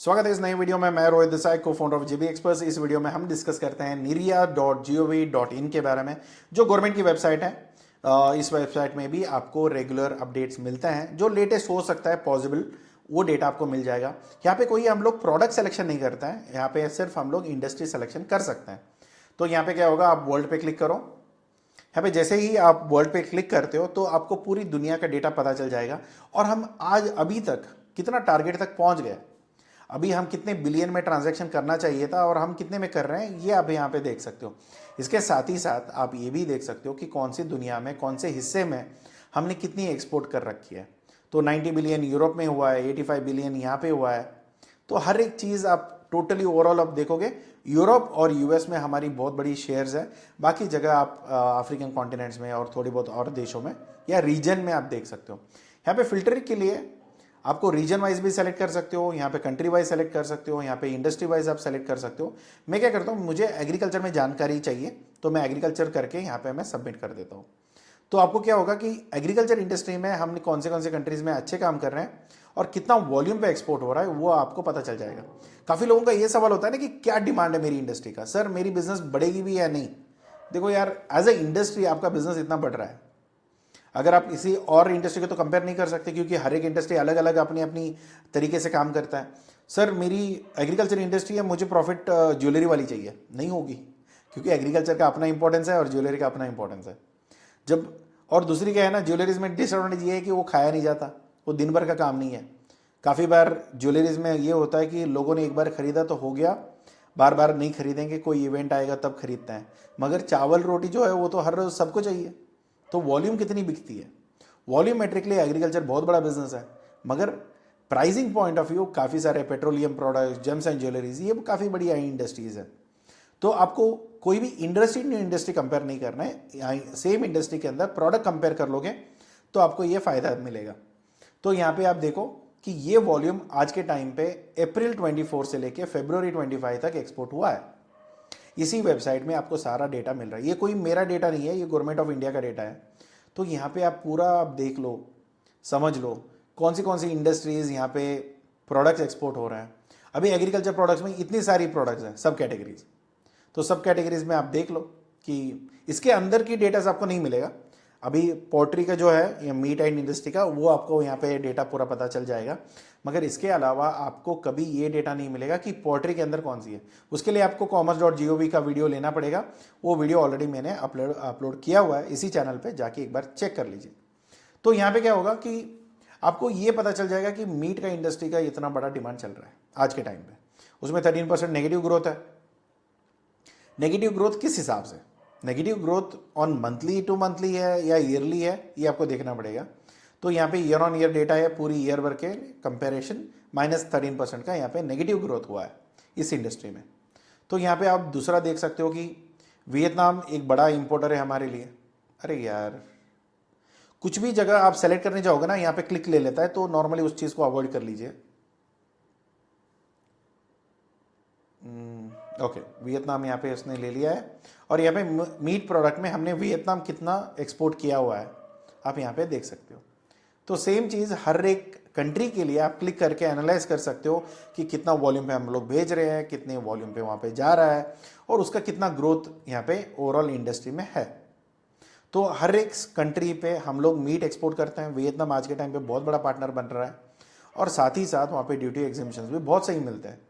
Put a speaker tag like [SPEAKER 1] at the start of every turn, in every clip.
[SPEAKER 1] स्वागत है इस नई वीडियो में। मैं रोहित देसाई, को फाउंडर ऑफ जीबी एक्सपर्ट्स। इस वीडियो में हम डिस्कस करते हैं Niria.gov.in के बारे में, जो गवर्नमेंट की वेबसाइट है। इस वेबसाइट में भी आपको रेगुलर अपडेट्स मिलते हैं, जो लेटेस्ट हो सकता है पॉसिबल, वो डेटा आपको मिल जाएगा। यहाँ पे कोई हम लोग प्रोडक्ट सिलेक्शन नहीं करते हैं, यहाँ पे सिर्फ हम लोग इंडस्ट्री सिलेक्शन कर सकते हैं। तो यहाँ पे क्या होगा, आप वर्ल्ड पे क्लिक करो। यहाँ पे जैसे ही आप वर्ल्ड पे क्लिक करते हो तो आपको पूरी दुनिया का डेटा पता चल जाएगा, और हम आज अभी तक कितना टारगेट तक पहुंच गए, अभी हम कितने बिलियन में ट्रांजैक्शन करना चाहिए था और हम कितने में कर रहे हैं, ये आप यहाँ पे देख सकते हो। इसके साथ ही साथ आप ये भी देख सकते हो कि कौन सी दुनिया में, कौन से हिस्से में हमने कितनी एक्सपोर्ट कर रखी है। तो 90 बिलियन यूरोप में हुआ है, 85 बिलियन यहाँ पे हुआ है। तो हर एक चीज़ आप टोटली ओवरऑल आप देखोगे, यूरोप और यूएस में हमारी बहुत बड़ी शेयर्स है। बाकी जगह आप अफ्रीकन कॉन्टिनेंट्स में और थोड़ी बहुत और देशों में या रीजन में आप देख सकते हो। यहाँ पे फिल्टर के लिए आपको रीजन वाइज भी सेलेक्ट कर सकते हो, यहाँ पे कंट्री वाइज सेलेक्ट कर सकते हो, यहाँ पे इंडस्ट्री वाइज आप सेलेक्ट कर सकते हो। मैं क्या करता हूँ, मुझे एग्रीकल्चर में जानकारी चाहिए तो मैं एग्रीकल्चर करके यहाँ पे मैं सबमिट कर देता हूँ। तो आपको क्या होगा कि एग्रीकल्चर इंडस्ट्री में हम कौन से कंट्रीज में अच्छे काम कर रहे हैं और कितना वॉल्यूम पे एक्सपोर्ट हो रहा है, वो आपको पता चल जाएगा। काफ़ी लोगों का ये सवाल होता है ना कि क्या डिमांड है मेरी इंडस्ट्री का, सर मेरी बिजनेस बढ़ेगी भी या नहीं। देखो यार, एज ए इंडस्ट्री आपका बिजनेस इतना बढ़ रहा है, अगर आप किसी और इंडस्ट्री को तो कंपेयर नहीं कर सकते, क्योंकि हर एक इंडस्ट्री अलग अलग अपनी अपनी तरीके से काम करता है। सर मेरी एग्रीकल्चर इंडस्ट्री है, मुझे प्रॉफिट ज्वेलरी वाली चाहिए, नहीं होगी, क्योंकि एग्रीकल्चर का अपना इंपॉर्टेंस है और ज्वेलरी का अपना इंपॉर्टेंस है। जब और दूसरी क्या है ना, ज्वेलरीज में डिसएडवांटेज ये है कि वो खाया नहीं जाता, वो दिन भर का काम नहीं है। काफ़ी बार ज्वेलरीज में ये होता है कि लोगों ने एक बार खरीदा तो हो गया, बार बार नहीं खरीदेंगे, कोई इवेंट आएगा तब खरीदते हैं। मगर चावल रोटी जो है वो तो हर रोज सबको चाहिए। तो वॉल्यूम कितनी बिकती है, वॉल्यूम मेट्रिकली एग्रीकल्चर बहुत बड़ा बिजनेस है। मगर प्राइसिंग पॉइंट ऑफ व्यू काफ़ी सारे petroleum products, James and jewelleries, ये काफ़ी बड़ी इंडस्ट्रीज है। तो आपको कोई भी इंडस्ट्री न्यू इंडस्ट्री कंपेयर नहीं करना है, सेम इंडस्ट्री के अंदर प्रोडक्ट कंपेयर कर लोगे तो आपको ये फ़ायदा मिलेगा। तो यहाँ पे आप देखो कि ये वॉल्यूम आज के टाइम पे अप्रैल 24 से लेके फरवरी 25 तक एक्सपोर्ट हुआ है। इसी वेबसाइट में आपको सारा डेटा मिल रहा है। ये कोई मेरा डेटा नहीं है, ये गवर्नमेंट ऑफ इंडिया का डेटा है। तो यहाँ पे आप पूरा आप देख लो, समझ लो कौन सी इंडस्ट्रीज यहाँ पे प्रोडक्ट्स एक्सपोर्ट हो रहे हैं। अभी एग्रीकल्चर प्रोडक्ट्स में इतनी सारी प्रोडक्ट्स हैं, सब कैटेगरीज। तो सब कैटेगरीज में आप देख लो कि इसके अंदर की डेटा आपको नहीं मिलेगा। अभी पोल्ट्री का जो है या मीट एंड इंडस्ट्री का, वो आपको यहाँ पे डेटा पूरा पता चल जाएगा। मगर इसके अलावा आपको कभी ये डेटा नहीं मिलेगा कि पोल्ट्री के अंदर कौन सी है। उसके लिए आपको commerce.gov का वीडियो लेना पड़ेगा। वो वीडियो ऑलरेडी मैंने अपलोड किया हुआ है इसी चैनल पे, जाके एक बार चेक कर लीजिए। तो यहाँ पे क्या होगा कि आपको ये पता चल जाएगा कि मीट का इंडस्ट्री का इतना बड़ा डिमांड चल रहा है आज के टाइम पे। उसमें 13% नेगेटिव ग्रोथ है। नेगेटिव ग्रोथ किस हिसाब से, negative growth on monthly to monthly है या ईयरली है, ये आपको देखना पड़ेगा। तो यहाँ पे ईयर ऑन ईयर डेटा है, पूरी ईयर भर के कंपेरिजन -13% का यहाँ पे नेगेटिव ग्रोथ हुआ है इस इंडस्ट्री में। तो यहाँ पे आप दूसरा देख सकते हो कि वियतनाम एक बड़ा इंपोर्टर है हमारे लिए। अरे यार, कुछ भी जगह आप सेलेक्ट करने जाओगे ना, यहाँ पे क्लिक ले लेता है, तो नॉर्मली उस चीज़ को अवॉइड कर लीजिए। ओके, वियतनाम यहाँ पे उसने ले लिया है, और यहाँ पे मीट प्रोडक्ट में हमने वियतनाम कितना एक्सपोर्ट किया हुआ है आप यहाँ पे देख सकते हो। तो सेम चीज़ हर एक कंट्री के लिए आप क्लिक करके एनालाइज कर सकते हो कि कितना वॉल्यूम पे हम लोग भेज रहे हैं, कितने वॉल्यूम पे वहाँ पे जा रहा है, और उसका कितना ग्रोथ यहाँ पे ओवरऑल इंडस्ट्री में है। तो हर एक कंट्री पे हम लोग मीट एक्सपोर्ट करते हैं। वियतनाम आज के टाइम पे बहुत बड़ा पार्टनर बन रहा है, और साथ ही साथ वहाँ पे ड्यूटी एग्जिबिशंस भी बहुत सही मिलते हैं।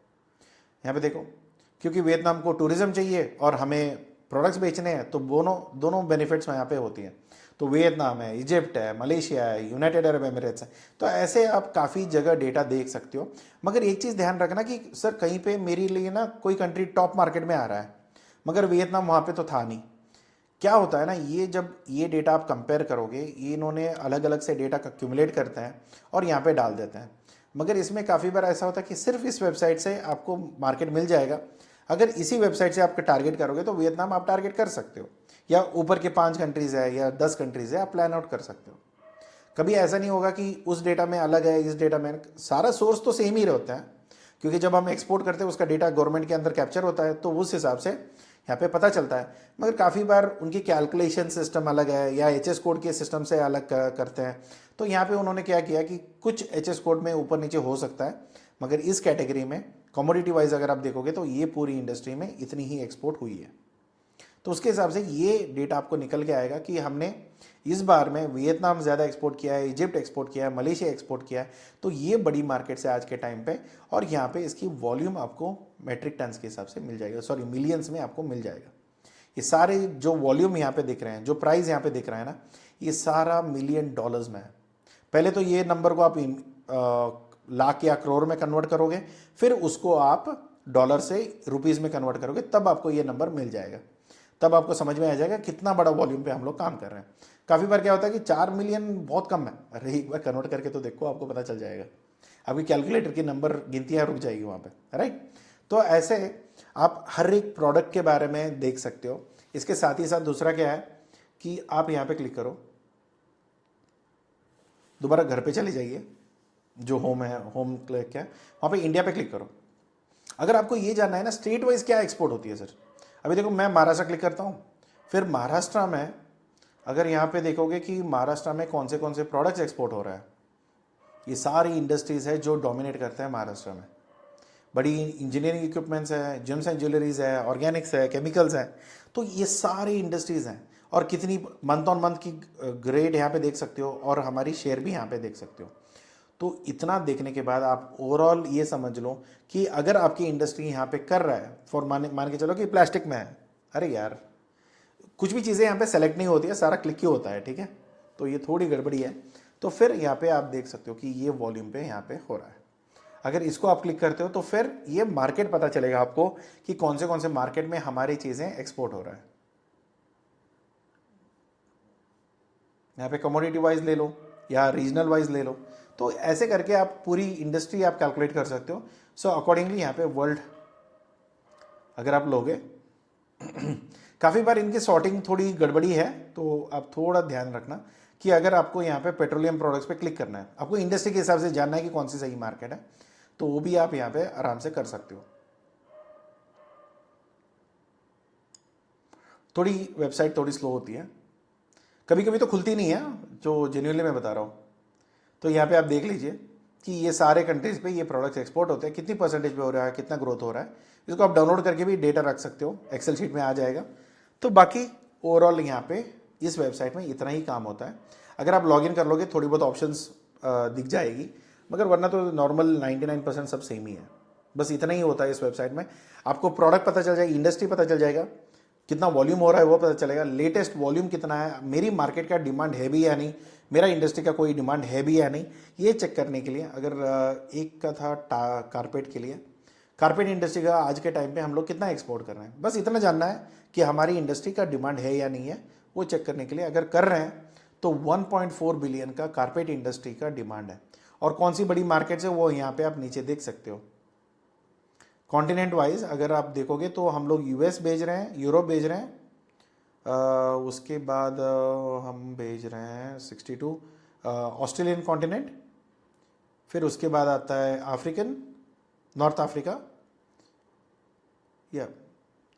[SPEAKER 1] यहाँ पे देखो, क्योंकि वियतनाम को टूरिज्म चाहिए और हमें प्रोडक्ट्स बेचने हैं, तो दोनों बेनिफिट्स यहाँ पे होती हैं। तो वियतनाम है, इजिप्ट है, मलेशिया है, यूनाइटेड अरब एमिरेट्स है। तो ऐसे आप काफ़ी जगह डेटा देख सकते हो। मगर एक चीज़ ध्यान रखना कि सर कहीं पे मेरे लिए ना कोई कंट्री टॉप मार्केट में आ रहा है, मगर वियतनाम वहाँ पे तो था नहीं। क्या होता है ना, ये जब ये डेटा आप कंपेयर करोगे, ये इन्होंने अलग अलग से डेटा एक्यूमुलेट करते हैं और यहाँ पे डाल देते हैं। मगर इसमें काफ़ी बार ऐसा होता है कि सिर्फ इस वेबसाइट से आपको मार्केट मिल जाएगा। अगर इसी वेबसाइट से आप टारगेट करोगे तो वियतनाम आप टारगेट कर सकते हो, या ऊपर के 5 कंट्रीज़ है या 10 कंट्रीज़ है, आप प्लान आउट कर सकते हो। कभी ऐसा नहीं होगा कि उस डेटा में अलग है, इस डेटा में, सारा सोर्स तो सेम ही रहता है, क्योंकि जब हम एक्सपोर्ट करते हैं उसका डेटा गवर्नमेंट के अंदर कैप्चर होता है, तो उस हिसाब से यहाँ पे पता चलता है। मगर काफ़ी बार उनकी कैलकुलेशन सिस्टम अलग है या एचएस कोड के सिस्टम से अलग करते हैं। तो यहाँ पे उन्होंने क्या किया कि कुछ एचएस कोड में ऊपर नीचे हो सकता है, मगर इस कैटेगरी में कमोडिटी वाइज अगर आप देखोगे तो ये पूरी इंडस्ट्री में इतनी ही एक्सपोर्ट हुई है। तो उसके हिसाब से ये डेटा आपको निकल के आएगा कि हमने इस बार में वियतनाम ज़्यादा एक्सपोर्ट किया है, इजिप्ट एक्सपोर्ट किया है, मलेशिया एक्सपोर्ट किया है। तो ये बड़ी मार्केट्स है आज के टाइम पे, और यहाँ पे इसकी वॉल्यूम आपको मेट्रिक टन्स के हिसाब से मिल जाएगा, सॉरी मिलियंस में आपको मिल जाएगा। ये सारे जो वॉल्यूम यहाँ पे दिख रहे हैं, जो प्राइस यहाँ पे दिख रहा है ना, ये सारा मिलियन डॉलर्स में है। पहले तो ये नंबर को आप लाख या करोड़ में कन्वर्ट करोगे, फिर उसको आप डॉलर से रुपीज़ में कन्वर्ट करोगे, तब आपको ये नंबर मिल जाएगा। तब आपको समझ में आ जाएगा कितना बड़ा वॉल्यूम पे हम लोग काम कर रहे हैं। काफ़ी बार क्या होता है कि 4 मिलियन बहुत कम है, अरे एक बार कन्वर्ट करके तो देखो, आपको पता चल जाएगा। अभी कैलकुलेटर की नंबर गिनतियाँ रुक जाएगी वहाँ पे, राइट। तो ऐसे आप हर एक प्रोडक्ट के बारे में देख सकते हो। इसके साथ ही साथ दूसरा क्या है कि आप यहाँ पे क्लिक करो, दोबारा घर पे चले जाइए, जो होम है, होम क्लिक क्या है, वहाँ पे इंडिया पे क्लिक करो। अगर आपको ये जानना है ना स्टेट वाइज क्या एक्सपोर्ट होती है सर, अभी देखो मैं महाराष्ट्र क्लिक करता हूँ, फिर महाराष्ट्र में अगर यहाँ पे देखोगे कि महाराष्ट्र में कौन से प्रोडक्ट्स एक्सपोर्ट हो रहा है, ये सारी इंडस्ट्रीज़ है जो डोमिनेट करते हैं महाराष्ट्र में। बड़ी इंजीनियरिंग इक्विपमेंट्स है, जेम्स एंड ज्वेलरीज है, ऑर्गेनिक्स है, केमिकल्स है, तो ये सारी इंडस्ट्रीज़ हैं। और कितनी मंथ ऑन मंथ की ग्रेड यहाँ पे देख सकते हो, और हमारी शेयर भी यहाँ पे देख सकते हो। तो इतना देखने के बाद आप ओवरऑल ये समझ लो कि अगर आपकी इंडस्ट्री यहाँ पे कर रहा है, फॉर मान के चलो कि प्लास्टिक में है, अरे यार कुछ भी चीज़ें यहाँ पे सेलेक्ट नहीं होती है, सारा क्लिक ही होता है, ठीक है। तो ये थोड़ी गड़बड़ी है। तो फिर यहाँ पे आप देख सकते हो कि ये वॉल्यूम पे यहाँ पे हो रहा है। अगर इसको आप क्लिक करते हो तो फिर ये मार्केट पता चलेगा आपको कि कौन से मार्केट में हमारी चीज़ें एक्सपोर्ट हो रहा है। यहाँ पे कमोडिटी वाइज ले लो या रीजनल वाइज ले लो, तो ऐसे करके आप पूरी इंडस्ट्री आप कैलकुलेट कर सकते हो। सो अकॉर्डिंगली यहाँ पे वर्ल्ड अगर आप लोगे काफ़ी बार इनकी सॉर्टिंग थोड़ी गड़बड़ी है, तो आप थोड़ा ध्यान रखना कि अगर आपको यहाँ पे पेट्रोलियम प्रोडक्ट्स पे क्लिक करना है, आपको इंडस्ट्री के हिसाब से जानना है कि कौन सी सही मार्केट है, तो वो भी आप यहाँ पे आराम से कर सकते हो। थोड़ी वेबसाइट थोड़ी स्लो होती है, कभी कभी तो खुलती नहीं है, जो जेन्युइनली मैं बता रहा हूँ। तो यहाँ पे आप देख लीजिए कि ये सारे कंट्रीज़ पे ये प्रोडक्ट्स एक्सपोर्ट होते हैं, कितनी परसेंटेज पे हो रहा है, कितना ग्रोथ हो रहा है। इसको आप डाउनलोड करके भी डेटा रख सकते हो, एक्सेल शीट में आ जाएगा। तो बाकी ओवरऑल यहाँ पे इस वेबसाइट में इतना ही काम होता है। अगर आप लॉगिन कर लोगे थोड़ी बहुत ऑप्शंस दिख जाएगी, मगर वरना तो नॉर्मल 99% सब सेम ही है। बस इतना ही होता है इस वेबसाइट में। आपको प्रोडक्ट पता चल जाएगा, इंडस्ट्री पता चल जाएगा, कितना वॉल्यूम हो रहा है वो पता चलेगा, लेटेस्ट वॉल्यूम कितना है, मेरी मार्केट का डिमांड है भी या नहीं, मेरा इंडस्ट्री का कोई डिमांड है भी या नहीं, ये चेक करने के लिए। अगर एक का था कारपेट के लिए, कारपेट इंडस्ट्री का आज के टाइम पे हम लोग कितना एक्सपोर्ट कर रहे हैं, बस इतना जानना है कि हमारी इंडस्ट्री का डिमांड है या नहीं है, वो चेक करने के लिए। अगर कर रहे हैं तो 1.4 बिलियन का कारपेट इंडस्ट्री का डिमांड है। और कौन सी बड़ी मार्केट्स है वो यहाँ पे आप नीचे देख सकते हो। कॉन्टिनेंट वाइज अगर आप देखोगे तो हम लोग यूएस भेज रहे हैं, यूरोप भेज रहे हैं, उसके बाद हम भेज रहे हैं 62 ऑस्ट्रेलियन कॉन्टिनेंट, फिर उसके बाद आता है अफ्रीकन, नॉर्थ अफ्रीका, या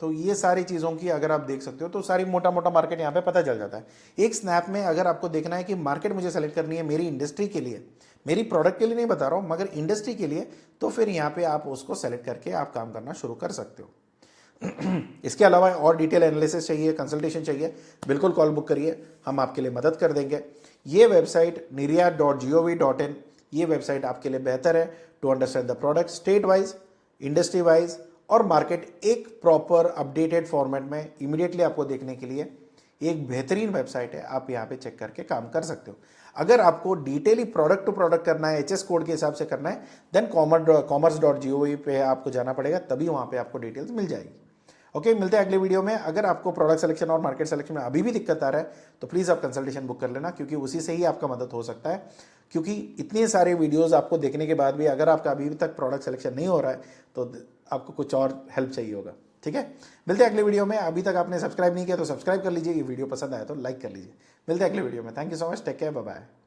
[SPEAKER 1] तो ये सारी चीज़ों की अगर आप देख सकते हो तो सारी मोटा मोटा मार्केट यहाँ पे पता चल जाता है एक स्नैप में। अगर आपको देखना है कि मार्केट मुझे सेलेक्ट करनी है मेरी इंडस्ट्री के लिए, मेरी प्रोडक्ट के लिए नहीं बता रहा हूँ मगर इंडस्ट्री के लिए, तो फिर यहाँ पे आप उसको सेलेक्ट करके आप काम करना शुरू कर सकते हो। इसके अलावा और डिटेल एनालिसिस चाहिए, कंसल्टेशन चाहिए, बिल्कुल कॉल बुक करिए, हम आपके लिए मदद कर देंगे। ये वेबसाइट निर्यात.gov.in, ये वेबसाइट आपके लिए बेहतर है to understand the product state wise, industry wise और मार्केट एक प्रॉपर अपडेटेड फॉर्मेट में इमीडिएटली आपको देखने के लिए एक बेहतरीन वेबसाइट है। आप यहाँ पे चेक करके काम कर सकते हो। अगर आपको डिटेली प्रोडक्ट टू प्रोडक्ट करना है, एचएस कोड के हिसाब से करना है, देन commerce.gov पे आपको जाना पड़ेगा, तभी वहाँ पे आपको डिटेल्स मिल जाएगी। ओके, मिलते हैं अगले वीडियो में। अगर आपको प्रोडक्ट सिलेक्शन और मार्केट सिलेक्शन में अभी भी दिक्कत आ रहा है तो प्लीज़ आप कंसल्टेशन बुक कर लेना, क्योंकि उसी से ही आपका मदद हो सकता है। क्योंकि इतने सारे वीडियोस आपको देखने के बाद भी अगर आपका अभी तक प्रोडक्ट सिलेक्शन नहीं हो रहा है तो आपको कुछ और हेल्प चाहिए होगा। ठीक है, मिलते हैं अगले वीडियो में। अभी तक आपने सब्सक्राइब नहीं किया तो सब्सक्राइब कर लीजिए, ये वीडियो पसंद आया तो लाइक कर लीजिए। मिलते हैं अगले वीडियो में। Thank you so much, take care, bye bye.